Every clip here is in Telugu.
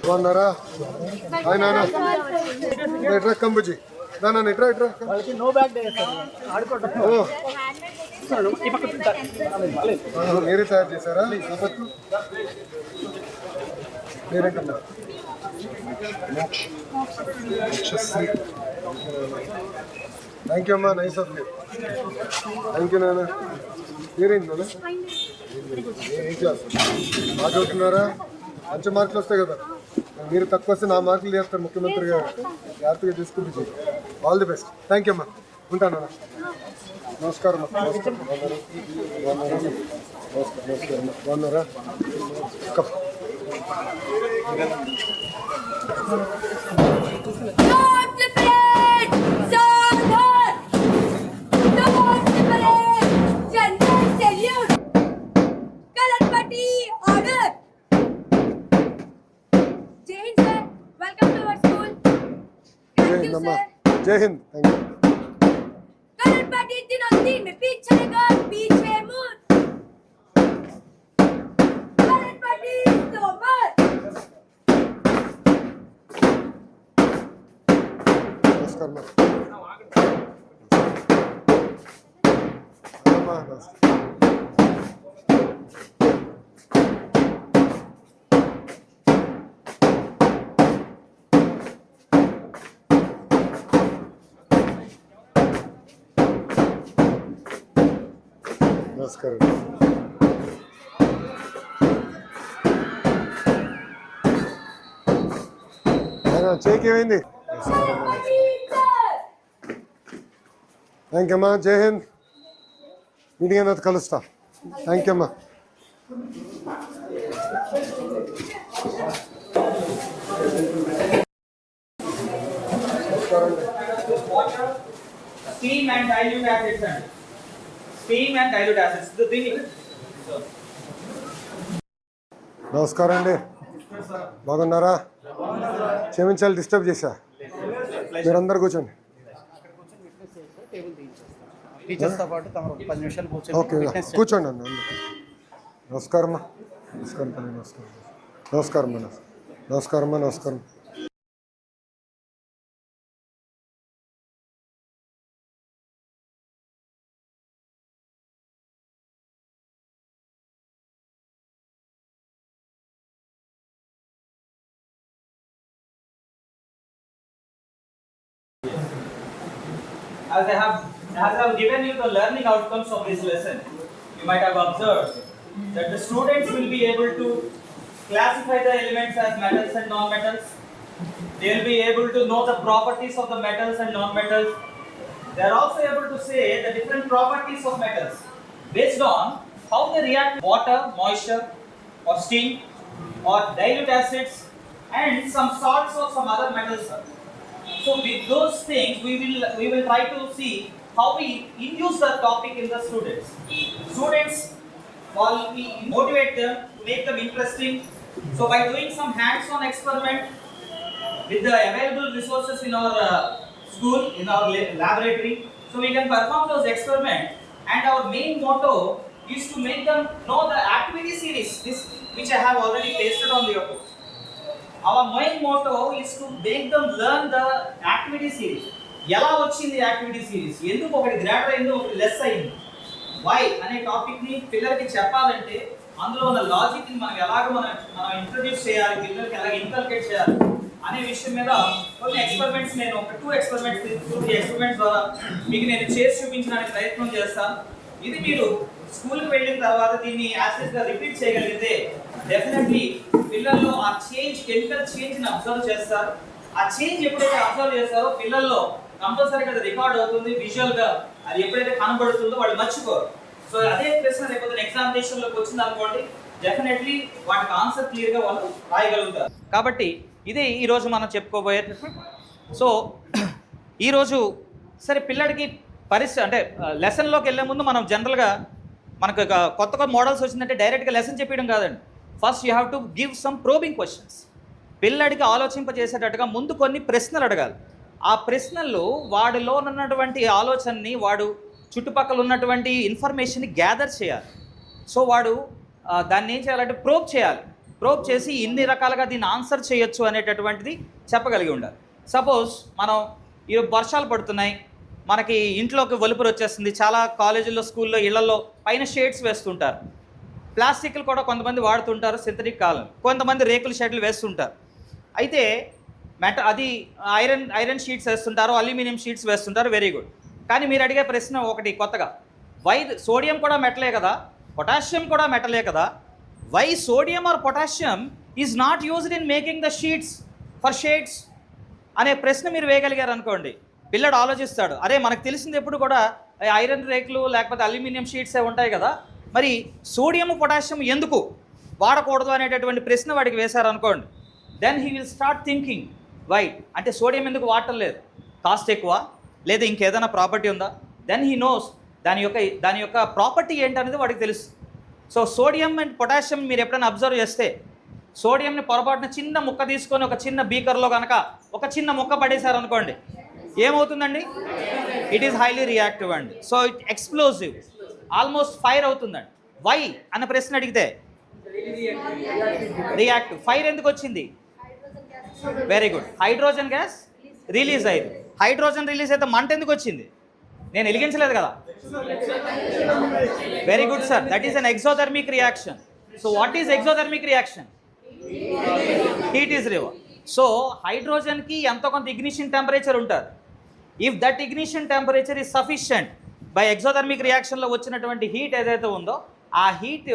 బాగున్నారా? హాయ్ నాన్న. ఎట్రా కంబుజీ నాన్న, ఎట్రా ఎట్రా. మీరే తయారు చేశారా విపత్తు? మీరేంటమ్మా? థ్యాంక్ యూ అమ్మా, nice of you. Thank you నాన్న. మీరేంటి నాన్న? ఏ క్లాస్? బాగా చదువుతున్నారా? మంచి మార్కులు వస్తాయి కదా. మీరు తక్కువ వస్తే నా మార్కులు చేస్తారు ముఖ్యమంత్రి గారు. జాగ్రత్తగా తీసుకుంటే all the best. Thank you అమ్మా, ఉంటాను. నమస్కారం అమ్మా. నమస్కారం బాగున్నారా? जय हिंद. Thank you. कलरपाटी दिनों-दिन में पीछे लगा पीछे मुड़. कलरपाटी तो मत. नमस्कार मैम. నమస్కారం. చేకి ఏమైంది? థ్యాంక్ యూ అమ్మా. జై హింద్. మీటింగ్ అయినా కలుస్తా. థ్యాంక్ యూ అమ్మా. Steam and dilute acids and steam and dilute acids. నమస్కారం అండి. బాగున్నారా? క్షమించాలి డిస్టర్బ్ చేశా. మీరందరూ కూర్చోండి. ఓకే కూర్చోండి అన్న. నమస్కారం నమస్కారం నమస్కారం నమస్కారం నమస్కారం నమస్కారం. As I have given you the learning outcomes of this lesson, you might have observed that the students will be able to classify the elements as metals and non-metals. They will be able to know the properties of the metals and non-metals. They are also able to say the different properties of metals based on how they react with water, moisture, or steam, or dilute acids, and some salts or some other metals. So with those things, we will try to see how we induce the topic in the students. Students, while we motivate them to make them interesting. So by doing some hands-on experiment with the available resources in our school, in our laboratory, so we can perform those experiments. And our main motto is to make them know the activity series, this which I have already pasted on the board. Our main motto is to make them learn the activity series. ఎలా వచ్చింది యాక్టివిటీ సిరీస్, ఎందుకు ఒకటి గ్రేటర్ అయింది ఒకటి లెస్ అయింది, వై అనే టాపిక్ని పిల్లలకి చెప్పాలంటే అందులో ఉన్న లాజిక్ని మనం ఎలాగ మనం ఇంట్రడ్యూస్ చేయాలి, పిల్లలకి ఎలాగ ఇన్కల్కేట్ చేయాలి అనే విషయం మీద కొన్ని ఎక్స్పెరిమెంట్స్, నేను ఒక 2 ఎక్స్పెరిమెంట్స్ తీసుకుని ఎక్స్పెరిమెంట్స్ ద్వారా మీకు నేను చేసి చూపించడానికి ప్రయత్నం చేస్తాను. ఇది మీరు స్కూల్కి వెళ్ళిన తర్వాత దీన్ని యాసిడ్గా రిపీట్ చేయగలిగితే డెఫినెట్లీ పిల్లల్లో ఆ చేంజ్, కెమికల్ చేంజ్ని అబ్జర్వ్ చేస్తారు. ఆ చేంజ్ ఎప్పుడైతే అబ్జర్వ్ చేస్తారో పిల్లల్లో కంపల్సరీగా అది రికార్డ్ అవుతుంది, విజువల్గా అది ఎప్పుడైతే కనబడుతుందో వాళ్ళు మర్చిపోరు. సో అదే ప్రశ్న రేపు ఎగ్జామినేషన్లోకి వచ్చింది అనుకోండి, డెఫినెట్లీ వాటికి ఆన్సర్ క్లియర్గా వాళ్ళు రాయగలుగుతారు. కాబట్టి ఇదే ఈరోజు మనం చెప్పుకోబోయే. సో ఈరోజు సరే పిల్లడికి అంటే లెసన్లోకి వెళ్ళే ముందు మనం జనరల్గా మనకు కొత్త మోడల్స్ వచ్చిందంటే డైరెక్ట్గా లెసన్ చెప్పడం కాదండి. First you have to give some probing questions. పిల్లడికి ఆలోచింపజేసేటట్టుగా ముందు కొన్ని ప్రశ్నలు అడగాలి. ఆ ప్రశ్నల్లో వాడిలో ఉన్నటువంటి ఆలోచనని, వాడు చుట్టుపక్కల ఉన్నటువంటి ఇన్ఫర్మేషన్ని గ్యాదర్ చేయాలి. సో వాడు దాన్ని ఏం చేయాలంటే ప్రోబ్ చేయాలి. ప్రోబ్ చేసి ఇన్ని రకాలుగా దీన్ని ఆన్సర్ చేయొచ్చు అనేటటువంటిది చెప్పగలిగి ఉండాలి. సపోజ్ మనం ఈ వర్షాలు పడుతున్నాయి, మనకి ఇంట్లోకి వలుపురు వచ్చేస్తుంది, చాలా కాలేజీల్లో స్కూల్లో ఇళ్లలో పైన షేడ్స్ వేస్తుంటారు. ప్లాస్టిక్లు కూడా కొంతమంది వాడుతుంటారు, సింథటిక్ కాలం, కొంతమంది రేకుల షెడ్లు వేస్తుంటారు. అయితే అది ఐరన్ షీట్స్ వేస్తుంటారు, అల్యూమినియం షీట్స్ వేస్తుంటారు, వెరీ గుడ్. కానీ మీరు అడిగే ప్రశ్న ఒకటి కొత్తగా, వై సోడియం కూడా మెటలే కదా, పొటాషియం కూడా మెటలే కదా, why sodium or potassium is not used in making the sheets for shades అనే ప్రశ్న మీరు వేయగలిగారు అనుకోండి, పిల్లడు ఆలోచిస్తాడు, అరే మనకు తెలిసింది ఎప్పుడు కూడా ఐరన్ రేకులు లేకపోతే అల్యూమినియం షీట్సే ఉంటాయి కదా, మరి సోడియం పొటాషియం ఎందుకు వాడకూడదు అనేటటువంటి ప్రశ్న వాడికి వేశారనుకోండి, then he will start thinking why, అంటే సోడియం ఎందుకు వాడటం లేదు, కాస్ట్ ఎక్కువ లేదా ఇంకేదైనా ప్రాపర్టీ ఉందా, దెన్ హీ నోస్ దాని యొక్క ప్రాపర్టీ ఏంటనేది వాడికి తెలుసు. సో సోడియం అండ్ పొటాషియం మీరు ఎప్పుడైనా అబ్జర్వ్ చేస్తే, సోడియంని పొరపాటున చిన్న ముక్క తీసుకొని ఒక చిన్న బీకర్లో కనుక ఒక చిన్న ముక్క పడేశారనుకోండి, ఏమవుతుందండి, ఇట్ ఈస్ హైలీ రియాక్టివ్ అండి. So it explosive, almost fire అవుతుందండి. వై అన్న ప్రశ్న అడిగితే రియాక్టివ్. ఫైర్ ఎందుకు వచ్చింది, very good, hydrogen gas release అయింది. హైడ్రోజన్ రిలీజ్ అయితే మంట ఎందుకు వచ్చింది, నేను వెలిగించలేదు కదా, very good sir, that is an exothermic reaction. So what is exothermic reaction, heat is river. సో హైడ్రోజన్కి ఎంతో కొంత ఇగ్నిషన్ టెంపరేచర్ ఉంటుంది. If that ignition temperature is sufficient, by exothermic రియాక్షన్లో వచ్చినటువంటి హీట్ ఏదైతే ఉందో ఆ హీట్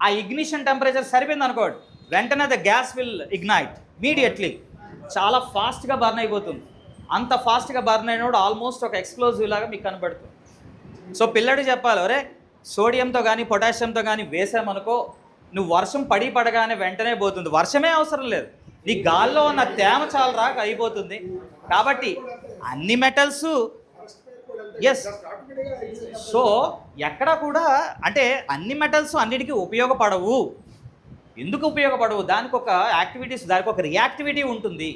ఆ ఇగ్నిషన్ టెంపరేచర్ సరిపోయింది అనుకోండి, వెంటనే the gas will ignite immediately, చాలా ఫాస్ట్గా బర్న్ అయిపోతుంది. అంత ఫాస్ట్గా బర్న్ అయినప్పుడు ఆల్మోస్ట్ ఒక ఎక్స్ప్లోజివ్ లాగా మీకు కనబడుతుంది. సో పిల్లడు చెప్పాలి, అరే సోడియంతో కానీ పొటాషియంతో కానీ వేసామనుకో, నువ్వు వర్షం పడగానే వెంటనే పోతుంది, వర్షమే అవసరం లేదు, నీ గాల్లో ఉన్న తేమ చాలా రాక అయిపోతుంది. కాబట్టి అన్ని మెటల్స్ ఎస్, సో ఎక్కడ కూడా అంటే అన్ని మెటల్స్ అన్నిటికీ ఉపయోగపడవు. ఎందుకు ఉపయోగపడవు, దానికి ఒక యాక్టివిటీస్, దానికి ఒక రియాక్టివిటీ ఉంటుంది.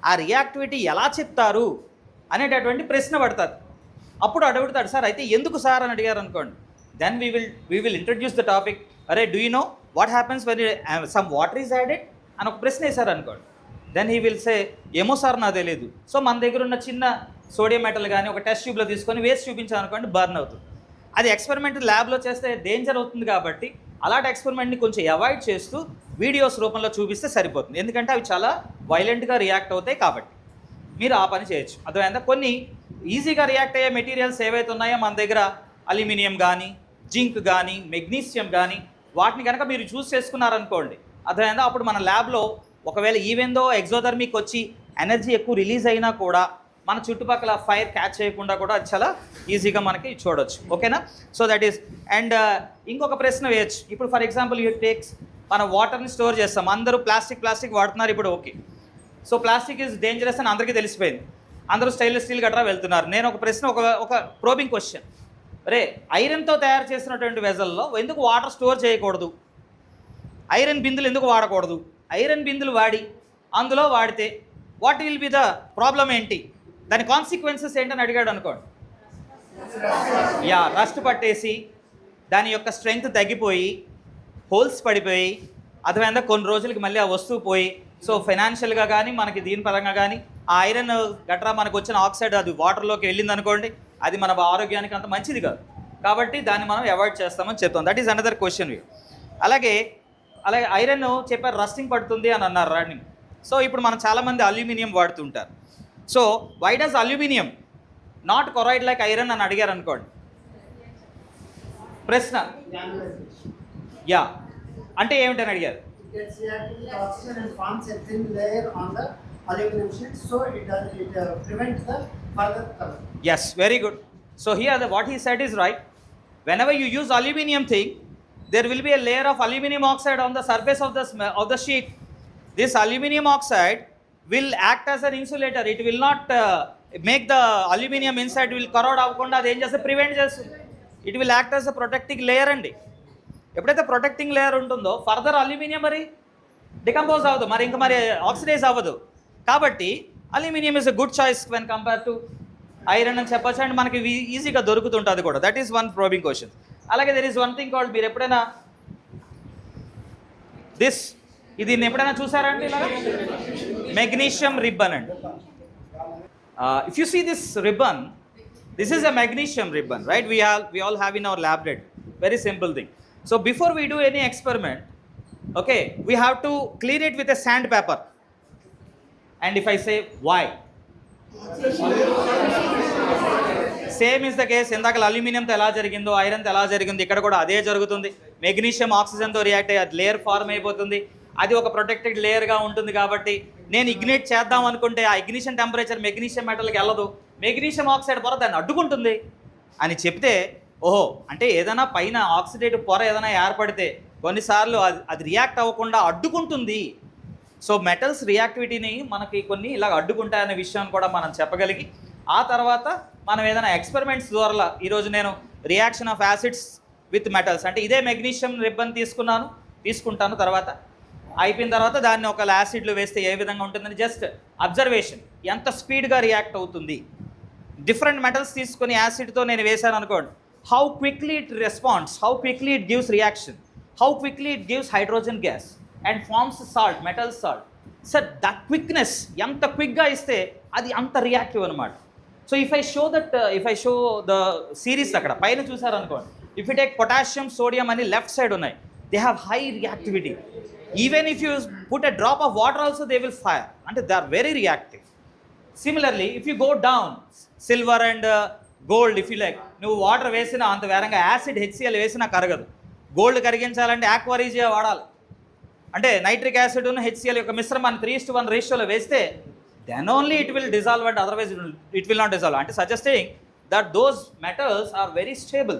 ఆ రియాక్టివిటీ ఎలా చెప్తారు అనేటటువంటి ప్రశ్న పడుతుంది. అప్పుడు అడుగుతాడు, సార్ అయితే ఎందుకు సార్ అని అడిగారు అనుకోండి, then we will introduce the topic. అరే do you know what happens when some water is added అని ఒక ప్రశ్న వేశారు అనుకోండి, దెన్ హీ విల్ సే ఏమో సార్ నాకు తెలియదు. సో మన దగ్గర ఉన్న చిన్న సోడియం మెటల్ కానీ ఒక టెస్ట్ ట్యూబ్లో తీసుకొని వేసి చూపించాను అనుకోండి, బర్న్ అవుతుంది. అది ఎక్స్పెరిమెంట్ ల్యాబ్లో చేస్తే డేంజర్ అవుతుంది కాబట్టి అలాంటి ఎక్స్పెరిమెంట్ని కొంచెం అవాయిడ్ చేస్తూ వీడియోస్ రూపంలో చూపిస్తే సరిపోతుంది. ఎందుకంటే అవి చాలా వైలెంట్గా రియాక్ట్ అవుతాయి కాబట్టి మీరు ఆ పని చేయొచ్చు. అర్థమైందా? కొన్ని ఈజీగా రియాక్ట్ అయ్యే మెటీరియల్స్ ఏవైతే ఉన్నాయో మన దగ్గర, అల్యూమినియం కానీ జింక్ కానీ మెగ్నీషియం కానీ, వాటిని కనుక మీరు చూస్ చేసుకున్నారనుకోండి, అర్థమైందా, అప్పుడు మన ల్యాబ్లో ఒకవేళ ఈవెందో ఎగ్జోథర్మిక్ వచ్చి ఎనర్జీ ఎక్కువ రిలీజ్ అయినా కూడా మన చుట్టుపక్కల ఫైర్ క్యాచ్ చేయకుండా కూడా అది చాలా ఈజీగా మనకి చూడొచ్చు. ఓకేనా? So that is. అండ్ ఇంకొక ప్రశ్న వేయచ్చు. ఇప్పుడు ఫర్ ఎగ్జాంపుల్ యూ టేక్స్, మనం వాటర్ని స్టోర్ చేస్తాం, అందరూ ప్లాస్టిక్ వాడుతున్నారు ఇప్పుడు, okay. So plastic is dangerous అని అందరికీ తెలిసిపోయింది, అందరూ స్టెయిన్లెస్ స్టీల్ గట్రా వెళ్తున్నారు. నేను ఒక ప్రశ్న, ఒక ప్రోబింగ్ క్వశ్చన్, రే ఐరన్తో తయారు చేసినటువంటి వెజల్లో ఎందుకు వాటర్ స్టోర్ చేయకూడదు, ఐరన్ బిందులు ఎందుకు వాడకూడదు, ఐరన్ బిందులు అందులో వాడితే what will be the problem ఏంటి, దాని కాన్సిక్వెన్సెస్ ఏంటని అడిగాడు అనుకోండి, రస్ట్ పట్టేసి దాని యొక్క స్ట్రెంగ్త్ తగ్గిపోయి హోల్స్ పడిపోయి, అర్థమైందా, కొన్ని రోజులకి మళ్ళీ ఆ వస్తువు పోయి, సో ఫైనాన్షియల్గా కానీ మనకి దీని పరంగా కానీ ఆ ఐరన్ గట్రా మనకు వచ్చిన ఆక్సైడ్ అది వాటర్లోకి వెళ్ళింది అనుకోండి, అది మన ఆరోగ్యానికి అంత మంచిది కాదు. కాబట్టి దాన్ని మనం అవాయిడ్ చేస్తామని చెప్తాం. That is another question. అలాగే ఐరన్ చెప్పారు రస్టింగ్ పడుతుంది అని అన్నారు, రన్నింగ్. సో ఇప్పుడు మనం చాలామంది అల్యూమినియం వాడుతుంటారు. So why does aluminium not corrode like iron అని అడిగారు అనుకోండి, ప్రశ్న అంటే ఏమిటని అడిగారు. Yes, very good. So here what he said is right. Whenever you use aluminium thing, there will be a layer of aluminum oxide on the surface of the sheet. This aluminum oxide will act as an insulator. It will not make the aluminum inside will corrode avukunda adi em chesthe prevent chestundi. It will act as a protecting layer andi. ఎప్పుడైతే ప్రొటెక్టింగ్ లేయర్ ఉంటుందో ఫర్దర్ అల్యూమినియం మరి డికంపోజ్ అవ్వదు, మరి ఆక్సిడైజ్ అవ్వదు. కాబట్టి aluminium is a good choice when compare to iron అని చెప్పచ్చు. అండ్ మనకి ఈజీగా దొరుకుతుంటుంది కూడా. That is one probing question. అలాగే there is one thing called, మీరు ఎప్పుడైనా దిస్ ఇది ఎప్పుడైనా చూసారా అండి ఇలా? మెగ్నీషియం రిబ్బన్ అండి. If you see this ribbon, this is a magnesium ribbon, right? We all have in our laboratory. Very simple thing. So before we do any experiment, okay, we have to clean it with a sandpaper. And if I say why, same is the case. ఇందాక అల్యూమినియంతో ఎలా జరిగిందో, ఐరన్తో ఎలా జరిగిందో ఇక్కడ కూడా అదే జరుగుతుంది. మెగ్నీషియం ఆక్సిజన్తో రియాక్ట్ అయ్యి అది లేయర్ ఫార్మ్ అయిపోతుంది. అది ఒక ప్రొటెక్టెడ్ లేయర్గా ఉంటుంది. కాబట్టి నేను ఇగ్నైట్ చేద్దాం అనుకుంటే ఆ ఇగ్నిషన్ టెంపరేచర్ మెగ్నీషియం మెటల్కి వెళ్ళదు. మెగ్నీషియం ఆక్సైడ్ పొర దాన్ని అడ్డుకుంటుంది అని చెప్తే, ఓహో అంటే ఏదైనా పైన ఆక్సిడేటివ్ పొర ఏదైనా ఏర్పడితే కొన్నిసార్లు అది రియాక్ట్ అవ్వకుండా అడ్డుకుంటుంది. సో మెటల్స్ రియాక్టివిటీని మనకి కొన్ని ఇలా అడ్డుకుంటాయనే విషయాన్ని కూడా మనం చెప్పగలిగి, ఆ తర్వాత మనం ఏదైనా ఎక్స్పెరిమెంట్స్ ద్వారా ఈరోజు నేను reaction of acids with metals అంటే ఇదే మెగ్నీషియం రిబ్బన్ తీసుకుంటాను. తర్వాత అయిపోయిన తర్వాత దాన్ని ఒక యాసిడ్లో వేస్తే ఏ విధంగా ఉంటుందని జస్ట్ అబ్జర్వేషన్, ఎంత స్పీడ్గా రియాక్ట్ అవుతుంది. డిఫరెంట్ మెటల్స్ తీసుకొని యాసిడ్తో నేను వేశాను అనుకోండి, how quickly it responds, how quickly it gives reaction, how quickly it gives hydrogen gas and forms salt, metal salt. Sir that quickness ఎంత క్విక్గా ఇస్తే అది అంత రియాక్టివ్ అనమాట. So if I show the series అక్కడ పైన చూసారనుకోండి, if you take potassium, sodium అని లెఫ్ట్ సైడ్ ఉన్నాయి, they have high reactivity. Even if you put a drop of water also they will fire, అంటే they are very reactive. Similarly if you go down, silver and gold if you like, నువ్వు వాటర్ వేసినా అంత వేరంగా యాసిడ్ HCl వేసినా కరగదు. గోల్డ్ కరిగించాలంటే ఆక్వారీజియా వాడాలి. అంటే నైట్రిక్ యాసిడ్ ఉన్న HCl యొక్క మిశ్రమాన్ని 3:1 రేషియోలో వేస్తే then only it will dissolve, and otherwise it will not dissolve. And suggesting that those metals are very stable.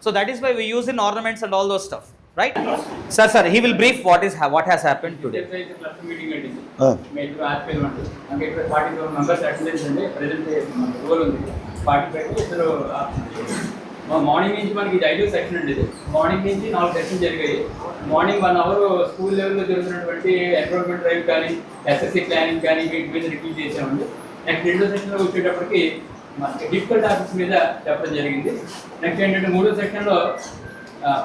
So that is why we use in ornaments and all those stuff, right? Sir, he will brief what has happened today. Cluster meeting అండి. మీరు ఆర్పిఎల్ అంటే అంటే ఇక్కడ 47 మెంబర్స్ అటెండెన్స్ అండి. ప్రెజెంట్ రోల్ ఉంది 45. ఇద్దరు మార్నింగ్ నుంచి మనకి ఇది 5వ సెక్షన్ అండి. ఇది మార్నింగ్ నుంచి 4 సెక్షన్లు జరిగాయి. మార్నింగ్ 1 అవర్ స్కూల్ లెవెల్లో జరుగుతున్నటువంటి ఎన్విరాన్మెంట్ డ్రైవ్ కానీ, SSC ప్లానింగ్ కానీ వీటి మీద రివ్యూ చేసామండి. నెక్స్ట్ 2వ సెక్షన్లో వచ్చేటప్పటికి డిఫికల్ట్ టాపిక్స్ మీద చెప్పడం జరిగింది. నెక్స్ట్ ఏంటంటే 3వ సెక్షన్లో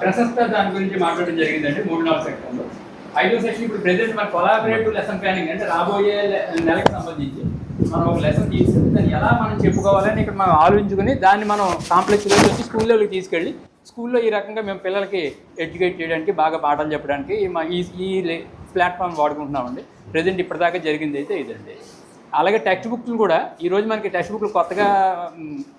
ప్రశస్త దాని గురించి మాట్లాడడం జరిగిందండి. 3-4 సెక్షన్లో. 5వ సెక్షన్ ఇప్పుడు ప్రెజెంట్ మన కొలాబరేటివ్ లెసన్ ప్లానింగ్ అంటే రాబోయే నెలకు సంబంధించి మనం ఒక లెసన్ తీసుకుని దాన్ని ఎలా మనం చెప్పుకోవాలని ఇక్కడ మనం ఆలోచించుకొని దాన్ని మనం కాంప్లెక్స్ లెవెల్ వచ్చి స్కూల్ లెవెల్కి తీసుకెళ్ళి స్కూల్లో ఈ రకంగా మేము పిల్లలకి ఎడ్యుకేట్ చేయడానికి, బాగా పాఠాలు చెప్పడానికి ఈ ప్లాట్ఫామ్ వాడుకుంటున్నామండి. ప్రెజెంట్ ఇప్పటిదాకా జరిగింది అయితే ఇదండి. అలాగే టెక్స్ట్ బుక్లు కూడా ఈరోజు మనకి టెక్స్ట్ బుక్లు కొత్తగా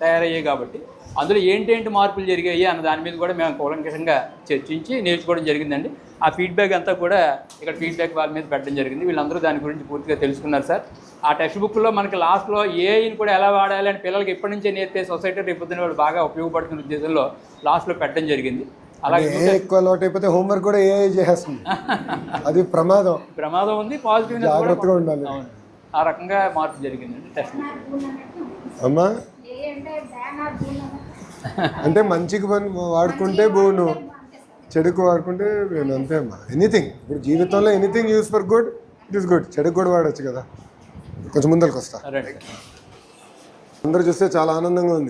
తయారయ్యాయి కాబట్టి అందులో ఏంటేంటి మార్పులు జరిగాయి అన్న దాని మీద కూడా మేము కూలంకషంగా చర్చించి నేర్చుకోవడం జరిగిందండి. ఆ ఫీడ్బ్యాక్ అంతా కూడా ఇక్కడ ఫీడ్బ్యాక్ వాళ్ళ మీద పెట్టడం జరిగింది. వీళ్ళందరూ దాని గురించి పూర్తిగా తెలుసుకున్నారు సార్. ఆ టెక్స్ట్ బుక్లో మనకి లాస్ట్లో ఏఐని కూడా ఎలా వాడాలి అని పిల్లలకి ఎప్పటి నుంచే నేర్పే సొసైటీ రేపొద్దున వాళ్ళు బాగా ఉపయోగపడుతున్న ఉద్దేశంలో లాస్ట్లో పెట్టడం జరిగింది. అలాగే ఎక్కువ లోటు అయిపోతే హోంవర్క్ కూడా ఏఐ చేసేస్తుంది, అది ప్రమాదం ఉంది. పాజిటివ్ జాగ్రత్తగా ఉండాలి. అవును, ఆ రకంగా మార్పు జరిగిందండి టెక్స్ట్ బుక్. అమ్మా అంటే మంచికి వాడుకుంటే బోను, చెడుకు వాడుకుంటే అంతే అమ్మా. ఎనీథింగ్ ఇప్పుడు జీవితంలో anything use for good it is good. చెడుకు కూడా వాడచ్చు కదా. కొంచెం ముందరికి వస్తా. అందరూ చూస్తే చాలా ఆనందంగా ఉంది.